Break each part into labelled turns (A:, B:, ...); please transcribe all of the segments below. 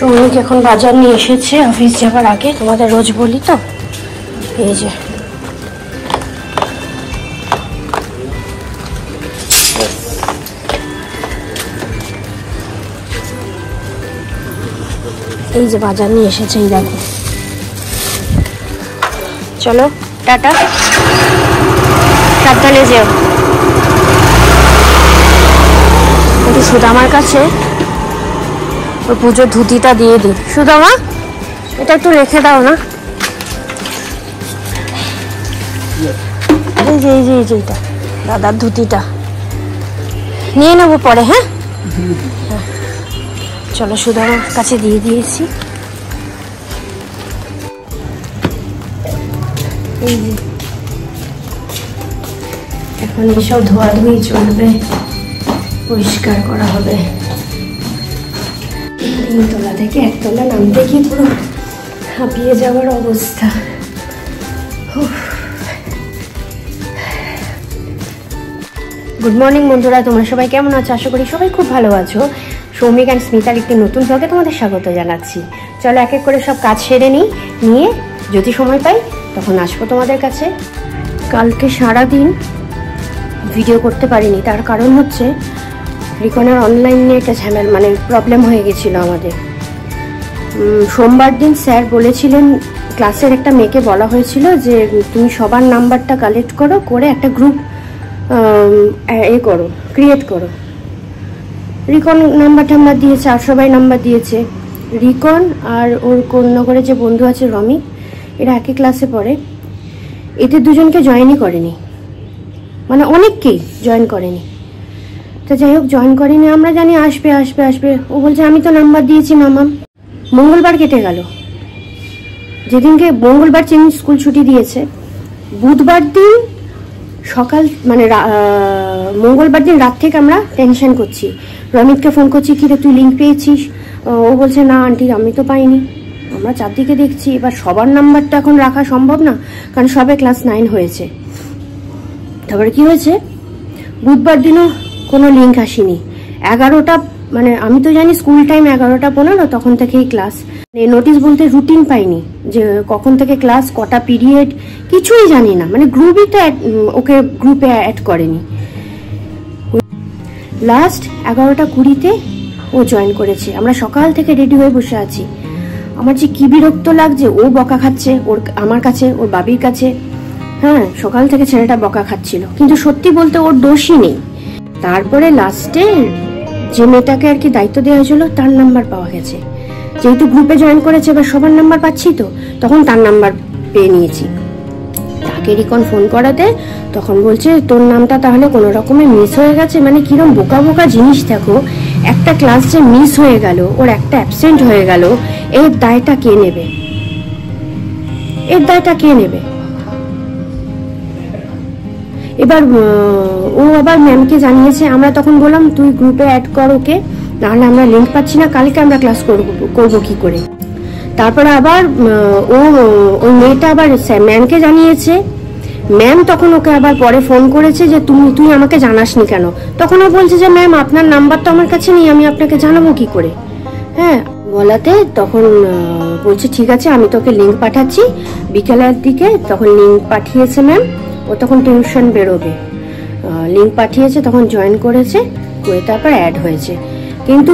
A: সৌমিক এখন বাজার নিয়ে এসেছে অফিস যাবার আগে, তোমাদের রোজ বলি তো। এই যে বাজার নিয়ে এসেছে, এই দেখো। চলো টাটা, সাবধানে যেও। কিন্তু সুদামার কাছে ওর পুজোর ধুতিটা দিয়ে দিই। সুদামা, এটা একটু রেখে দাও না। এই যে এটা দাদার ধুতিটা নিয়ে নেবো পরে। হ্যাঁ, চলো সুদামার কাছে দিয়ে দিয়েছি। এই যে এখন এসব ধোয়াধুয়ি চলবে, পরিষ্কার করা হবে। 3 তলা থেকে 1 তলা নামতে কি পুরো হাঁপিয়ে যাওয়ার অবস্থা। গুড মর্নিং বন্ধুরা, তোমরা সবাই কেমন আছো? আশা করি সবাই খুব ভালো আছো। সৌমিক অ্যান্ড স্মিতার একটি নতুন ব্লগে তোমাদের স্বাগত জানাচ্ছি। চলো এক এক করে সব কাজ সেরে নিয়ে যদি সময় পাই তখন আসবো তোমাদের কাছে। কালকে সারাদিন ভিডিও করতে পারিনি, তার কারণ হচ্ছে রিকনের অনলাইনে একটা ঝামেলা প্রবলেম হয়ে গেছিলো আমাদের। সোমবার দিন স্যার বলেছিলেন, ক্লাসের একটা মেয়েকে বলা হয়েছিল যে তুমি সবার নাম্বারটা কালেক্ট করে একটা গ্রুপ ক্রিয়েট করো। রিকন নাম্বার দিয়েছে, আর সবাই নাম্বার দিয়েছে। রিকন আর ওর কোন্নগরে যে বন্ধু আছে রমি, এরা একই ক্লাসে পড়ে। এদের দুজনকে জয়েনই করেনি, অনেককেই জয়েন করেনি। তো যাই হোক, জয়েন করেনি, আমরা জানি আসবে। ও বলছে আমি তো নাম্বার দিয়েছি মামাম। মঙ্গলবার কেটে গেল। যেদিনকে মঙ্গলবার স্কুল ছুটি দিয়েছে, বুধবার দিন সকাল মঙ্গলবার দিন রাত থেকে আমরা টেনশন করছি। রমিতকে ফোন করছি, কিরে তুই লিঙ্ক পেয়েছিস? ও বলছে না আন্টি, আমি তো পাইনি। আমরা চারদিকে দেখছি, এবার সবার নাম্বারটা এখন রাখা সম্ভব না, কারণ সবে ক্লাস 9 হয়েছে। তারপরে কি হয়েছে, বুধবার দিনও কোনো লিঙ্ক আসেনি। 11টা আমি তো জানি স্কুল টাইম 11:15, তখন থেকেই ক্লাস। নোটিশ বলতে রুটিন পাইনি, যে কখন থেকে ক্লাস, কটা পিরিয়ড, কিছুই জানি না। ওকে গ্রুপে অ্যাড করেনি। লাস্ট 11:20 ও জয়েন করেছে। আমরা সকাল থেকে রেডি হয়ে বসে আছি। আমার যে কি বিরক্ত লাগছে, ও বকা খাচ্ছে আমার কাছে, ওর বাবির কাছে। হ্যাঁ, সকাল থেকে ছেলেটা বকা খাচ্ছিল, কিন্তু সত্যি বলতে ওর দোষই নেই। তারপরে লাস্টে যে মেয়েটাকে আর কি দায়িত্ব দেওয়া হয়েছিল, তার নাম্বার পাওয়া গেছে। যেহেতু গ্রুপে জয়েন করেছে, এবার সবার নাম্বার পাচ্ছি, তো তখন তার নাম্বার পেয়ে নিয়েছি। তাকে রিকন ফোন করাতে তখন বলছে তোর নামটা তাহলে কোনো রকমে মিস হয়ে গেছে। কিরম বোকা বোকা জিনিস দেখো, একটা ক্লাস যে মিস হয়ে গেল, ওর একটা অ্যাবসেন্ট হয়ে গেল, এর দায়টা কে নেবে? এবার ও আবার ম্যামকে জানিয়েছে। আমরা তখন বললাম তুই গ্রুপে অ্যাড কর ওকে, নাহলে আমরা লিঙ্ক পাচ্ছি না, কালকে আমরা ক্লাস করবো কি করে। তারপরে আবার ওই মেয়েটা আবার ম্যামকে জানিয়েছে। ম্যাম তখন ওকে আবার পরে ফোন করেছে যে তুই আমাকে জানাসনি কেন? তখন ও বলছে যে ম্যাম আপনার নাম্বার তো আমার কাছে নেই, আমি আপনাকে জানাবো কি করে। হ্যাঁ, বলাতে তখন বলছে ঠিক আছে, আমি তোকে লিঙ্ক পাঠাচ্ছি বিকেলের দিকে। তখন লিঙ্ক পাঠিয়েছে ম্যাম। ও তখন টিউশন বেরোবে, লিঙ্ক পাঠিয়েছে, তখন জয়েন করেছে, করে তারপর অ্যাড হয়েছে। কিন্তু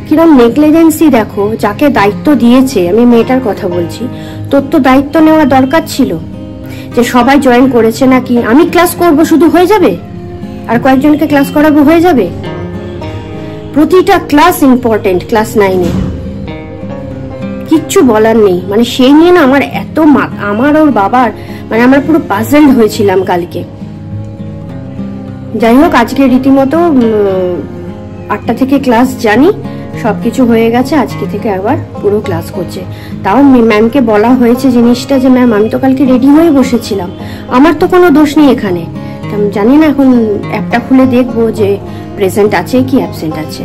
A: কিরম নেগলিজেন্সি দেখো, যাকে দায়িত্ব দিয়েছে, আমি মেয়েটার কথা বলছি, তোর তো দায়িত্ব নেওয়া দরকার ছিল যে সবাই জয়েন করেছে নাকি। আমি ক্লাস করব শুধু হয়ে যাবে, আর কয়েকজনকে ক্লাস করাবো হয়ে যাবে? প্রতিটা ক্লাস ইম্পর্টেন্ট। ক্লাস 9-এ কিচ্ছু বলার নেই। সেই নিয়ে না আমার এত আমার ওর বাবার আমরা পুরো পাজলড হয়েছিলাম কালকে। যাই হোক, আজকে রীতিমতো 8টা থেকে ক্লাস জানি, সবকিছু হয়ে গেছে। আজকে থেকে আবার পুরো ক্লাস করছে। তাও ম্যামকে বলা হয়েছে জিনিসটা যে ম্যাম আমি তো কালকে রেডি হয়ে বসেছিলাম, আমার তো কোনো দোষ নেই এখানে। আমি জানি না, এখন অ্যাপটা খুলে দেখবো যে প্রেজেন্ট আছে কি অ্যাবসেন্ট আছে।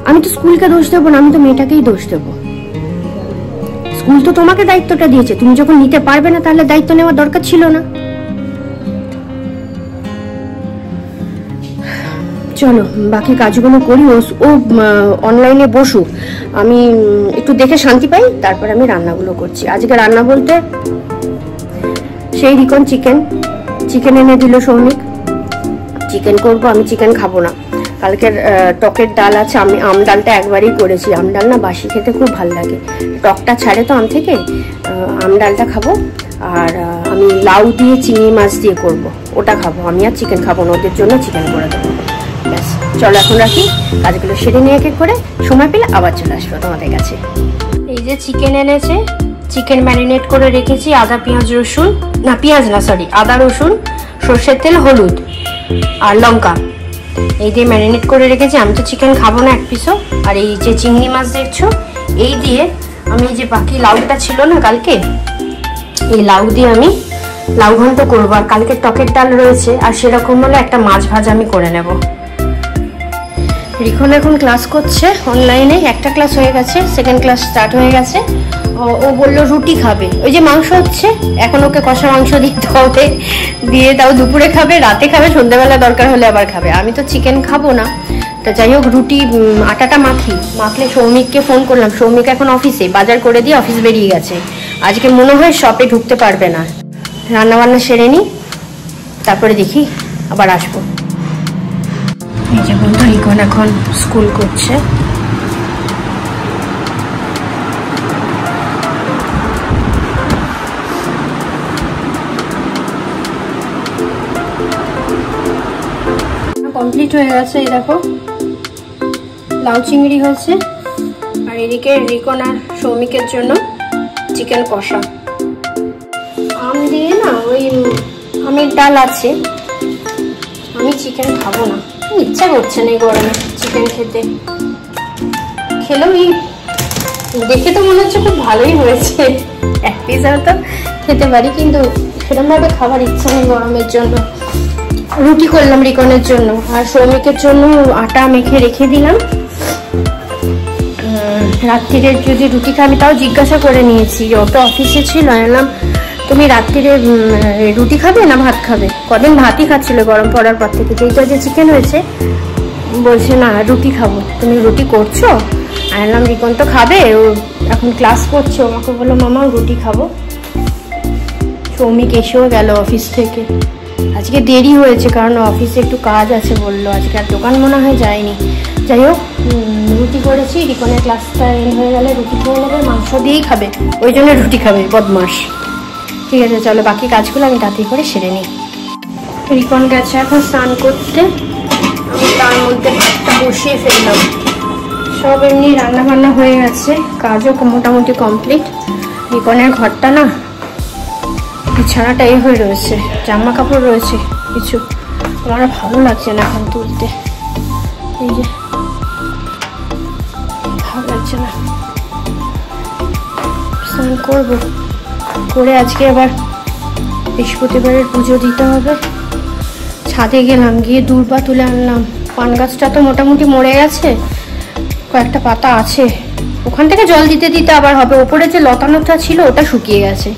A: আমি তো স্কুলকে দোষ দেবো না, আমি তো মেয়েটাকেই দোষ দেবো। স্কুল তো তোমাকে দায়িত্বটা দিয়েছে, তুমি যখন নিতে পারবে না তাহলে দায়িত্ব নেওয়ার দরকার ছিল না। চলো বাকি কাজগুলো করি, ও অনলাইনে বসুক, আমি একটু দেখে শান্তি পাই, তারপর আমি রান্নাগুলো করছি। আজকে রান্না বলতে সেই রিকন চিকেন এনে দিল সৌমিক, চিকেন করবো। আমি চিকেন খাবো না, কালকের টকের ডাল আছে, আমি আম ডালটা একবারই করেছি। আম ডাল না বাসি খেতে খুব ভালো লাগে, টকটা ছাড়ে তো আম থেকে, আম ডালটা খাবো। আর আমি লাউ দিয়ে চিংড়ি মাছ দিয়ে করব, ওটা খাবো। আমি আর চিকেন খাবো না, ওদের জন্য চিকেন করে দেবো। ব্যাস, চলো এখন রাখি, কাজগুলো সেরে নিয়ে একে করে, সময় পেলে আবার চলে আসবো তোমাদের কাছে। এই যে চিকেন এনেছে, চিকেন ম্যারিনেট করে রেখেছি, আদা পেঁয়াজ রসুন, না পেঁয়াজ না সরি, আদা রসুন, সর্ষের তেল, হলুদ আর লঙ্কা, এই দিয়ে ম্যারিনেট করে রেখেছি। আমি তো চিকেন খাবো না এক পিসও। আর এই যে চিংড়ি মাছ দেখছো, এই দিয়ে আমি যে বাকি লাউটা ছিল না কালকে, এই লাউ দিয়ে আমি লাউ ঘন্ট করবো। আর কালকে টকের ডাল রয়েছে, আর সেরকম হলে একটা মাছ ভাজা আমি করে নেব। রিখন এখন ক্লাস করছে অনলাইনে, একটা ক্লাস হয়ে গেছে, সেকেন্ড ক্লাস স্টার্ট হয়ে গেছে। ও বললো রুটি খাবে, ওই যে মাংস হচ্ছে, এখন ওকে কষা মাংস দিতে হবে, দিয়ে তাও দুপুরে খাবে, রাতে খাবে, সন্ধ্যাবেলা দরকার হলে আবার খাবে। আমি তো চিকেন খাবো না, তা যাই হোক রুটি আটাটা মাখলে সৌমিককে ফোন করলাম। সৌমিক এখন অফিসে, বাজার করে দিয়ে অফিস বেরিয়ে গেছে, আজকে মনে হয় শপে ঢুকতে পারবে না। রান্না বান্না সেরে নিই, তারপরে দেখি আবার আসবো। এই যে বন্ধু রিকন এখন স্কুল করছে। কমপ্লিট হয়ে গেছে, এই দেখো লাউ চিংড়ি হয়েছে, আর এদিকে রিকন আর সৌমিকের জন্য চিকেন কষা। আম দিয়ে না ওই আমের ডাল আছে, আমি চিকেন খাবো না, ইচ্ছা করছে না গরমে চিকেন খেতে। খেলেও দেখে তো মনে হচ্ছে খুব ভালোই হয়েছে, এক পিস হয়তো খেতে পারি, কিন্তু সেরকমভাবে খাবার ইচ্ছা নেই গরমের জন্য। রুটি করলাম রিকনের জন্য, আর সৌমিকের জন্য আটা মেখে রেখে দিলাম। রাত্রিরে যদি রুটি খাবি, তাও জিজ্ঞাসা করে নিয়েছি, ওটা অফিসে ছিল, এলাম তুমি রাত্রিরে রুটি খাবে না ভাত খাবে। কদিন ভাতই খাচ্ছিল গরম পড়ার পর থেকে, যেইটা যে চিকেন হয়েছে বলছে না রুটি খাবো। তুমি রুটি করছো? এলাম রিকন তো খাবে, ও এখন ক্লাস করছে, আমাকে বললো মামা রুটি খাবো। সৌমিক এসেও গেল অফিস থেকে, আজকে দেরি হয়েছে কারণ অফিসে একটু কাজ আছে বললো, আজকে আর দোকান মনে হয় যায়নি। যাই হোক রুটি করেছি, রিকনের ক্লাসটা এন্ড হয়ে গেলে রুটি খেয়ে নেবে, মাংস দিয়েই খাবে, ওই জন্য রুটি খাবে, বদমাস। ঠিক আছে চলো বাকি কাজগুলো আমি তাড়াতাড়ি করে সেরে নিই। রিকন গেছে এখন স্নান করতে, আমি তার মধ্যে ভাতটা বসিয়ে ফেললাম। সব এমনি রান্না বান্না হয়ে গেছে, কাজও মোটামুটি কমপ্লিট। রিকনের ঘরটা না বিছানাটা এ হয়ে রয়েছে, জামা কাপড় রয়েছে কিছু, আমার ভালো লাগছে না এখন তুলতে, এই যে ভালো লাগছে না। স্নান করবো, করে আজকে আবার বৃহস্পতিবারের পুজো দিতে হবে। ছাদে গেলাম, গিয়ে দূর্বা তুলে আনলাম। পান গাছটা তো মোটামুটি মরে গেছে, কয়েকটা পাতা আছে, ওখান থেকে জল দিতে দিতে আবার হবে। ওপরে যে লতানোটা ছিল ওটা শুকিয়ে গেছে।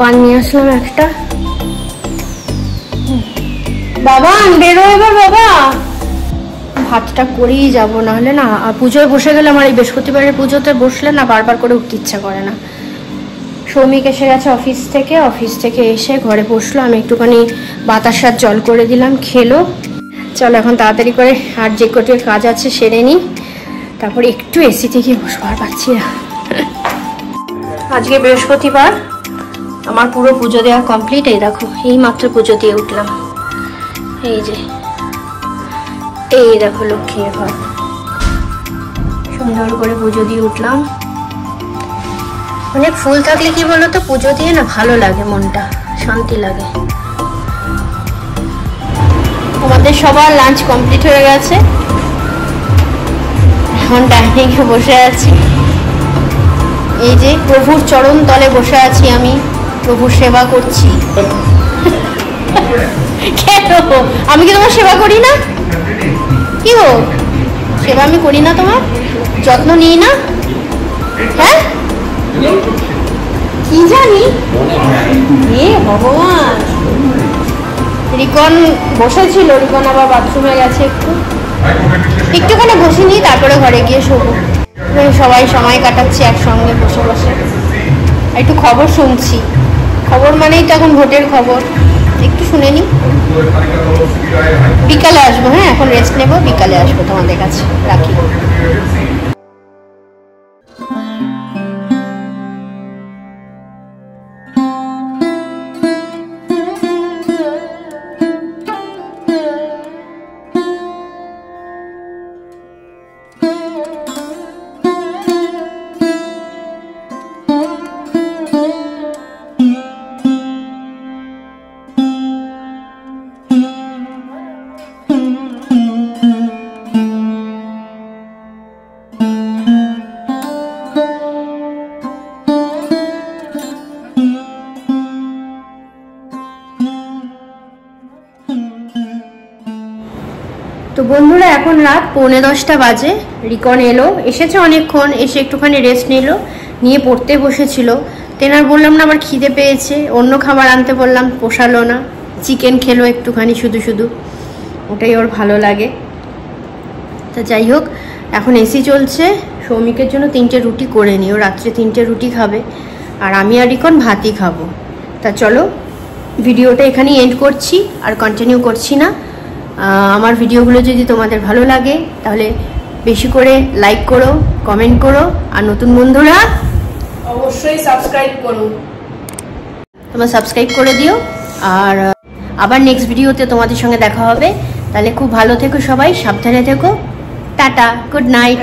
A: পান নিয়ে আসলাম একটা। বাবা বেরো এবার, বাবা ভাতটা করেই যাবো, নাহলে না পুজোয় বসে গেলে, আমার এই বৃহস্পতিবারের পুজোতে বসলে না বারবার করে উঠতে ইচ্ছা করে না। সৌমিক এসে গেছে অফিস থেকে এসে ঘরে বসলো, আমি একটুখানি বাতাসার জল করে দিলাম, খেলো। চলো এখন তাড়াতাড়ি করে আর যে কটি কাজ আছে সেরে নিই, তারপরে একটু এসি থেকে বসবো, আর পাচ্ছি না। আজকে বৃহস্পতিবার, আমার পুরো পুজো দেওয়া কমপ্লিট। এই দেখো এই মাত্র পুজো দিয়ে উঠলাম, এই দেখো লক্ষ্মীর ঘর, সুন্দর করে পুজো দিয়ে উঠলাম। অনেক ফুল থাকলে কি বলতো পুজো দিয়ে না ভালো লাগে, মনটা শান্তি লাগে। আমাদের সবার লাঞ্চ কমপ্লিট হয়ে গেছে, এখন ডাইনিংয়ে বসে আছি। এই যে প্রভুর চরণ তলে বসে আছি, আমি প্রভুর সেবা করছি। কেন আমি কি তোমার সেবা করি না? কি গো সেবা আমি করি না? তোমার যত্ন নিই না? হ্যাঁ কি জানি, এ ভগবান। রিকন বসেছিল, রিকন আবার বাথরুমে গেছে, একটুখানি বসে নিই, তারপরে ঘরে গিয়ে শোবো। সবাই সময় কাটাচ্ছি একসঙ্গে বসে বসে, একটু খবর শুনছি। খবর মানেই তো এখন ভোটের খবর, একটু শুনে নিই। বিকালে আসবো, হ্যাঁ এখন রেস্ট নেবো, বিকালে আসবো তোমাদের কাছে। রাখি। তো বন্ধুরা এখন রাত 9:45 বাজে। রিকন এসেছে অনেকক্ষণ, এসে একটুখানি রেস্ট নিয়ে পড়তে বসেছিল। তেনার বললাম না আমার খিদে পেয়েছে, অন্য খাবার আনতে বললাম, পোষালো না, চিকেন খেলো একটুখানি শুধু, ওটাই ওর ভালো লাগে। তা যাই হোক, এখন এসি চলছে, সৌমিকের জন্য 3টে রুটি করে নিই, ও রাত্রে 3টে রুটি খাবে, আর আমি আর রিকন ভাতই খাবো। তা চলো ভিডিওটা এখানেই এন্ড করছি, আর কন্টিনিউ করছি না। আমার ভিডিওগুলো যদি তোমাদের ভালো লাগে তাহলে বেশি করে লাইক করো, কমেন্ট করো, আর নতুন বন্ধুরা
B: অবশ্যই সাবস্ক্রাইব করো,
A: তোমরা সাবস্ক্রাইব করে দিও। আর আবার নেক্সট ভিডিওতে তোমাদের সঙ্গে দেখা হবে। তাহলে খুব ভালো থেকো সবাই, সাবধানে থেকো, টাটা, গুড নাইট।